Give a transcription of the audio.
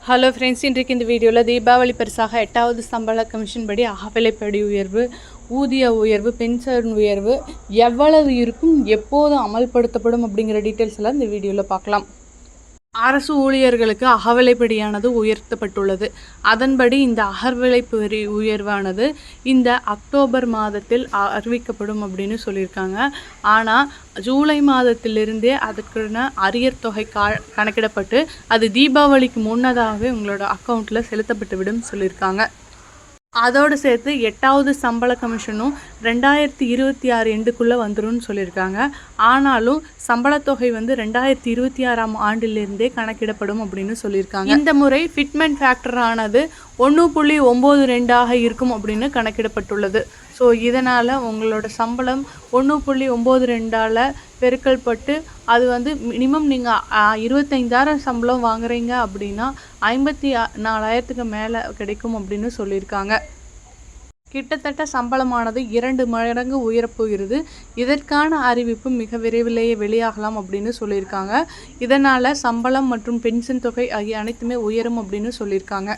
Hello friends, இன்றைக்கு இந்த வீடியோவில் தீபாவளி பரிசாக 8வது சம்பள கமிஷன் படி அகவிலைப்படி உயர்வு, ஊதிய உயர்வு, பென்ஷன் உயர்வு எவ்வளவு இருக்கும், எப்போது அமல்படுத்தப்படும் அப்படிங்கிற டீட்டெயில்ஸ் எல்லாம் இந்த வீடியோவில் பார்க்கலாம். அரசு ஊழியர்களுக்கு அகவிலைப்படியானது உயர்த்தப்பட்டுள்ளது. அதன்படி இந்த அகவிலைப்படி உயர்வானது இந்த அக்டோபர் மாதத்தில் அறிவிக்கப்படும் அப்படின்னு சொல்லியிருக்காங்க. ஆனால் ஜூலை மாதத்திலிருந்தே அதற்கான அரியர் தொகை கணக்கிடப்பட்டு அது தீபாவளிக்கு முன்னதாகவே உங்களோட அக்கௌண்ட்டில் செலுத்தப்பட்டுவிடும் சொல்லியிருக்காங்க. அதோடு சேர்த்து 8வது சம்பள கமிஷனும் 2026 எண்டுக்குள்ளே வந்துடும் சொல்லியிருக்காங்க. ஆனாலும் சம்பளத்தொகை 2026ஆம் ஆண்டிலிருந்தே கணக்கிடப்படும் அப்படின்னு சொல்லியிருக்காங்க. இந்த முறை ஃபிட்மெண்ட் ஃபேக்டரானது 1.92 இருக்கும் அப்படின்னு கணக்கிடப்பட்டுள்ளது. ஸோ இதனால் உங்களோட சம்பளம் 1.92ஆல் பெருக்கல் பட்டு அது மினிமம் நீங்கள் 25,000 சம்பளம் வாங்குறீங்க அப்படின்னா 54,000க்கு மேலே கிடைக்கும் அப்படின்னு சொல்லியிருக்காங்க. கிட்டத்தட்ட சம்பளமானது 2 மடங்கு உயரப்போகிறது. இதற்கான அறிவிப்பு மிக விரைவிலேயே வெளியாகலாம் அப்படின்னு சொல்லியிருக்காங்க. இதனால் சம்பளம் மற்றும் பென்ஷன் தொகை ஆகிய அனைத்துமே உயரும் அப்படின்னு சொல்லியிருக்காங்க.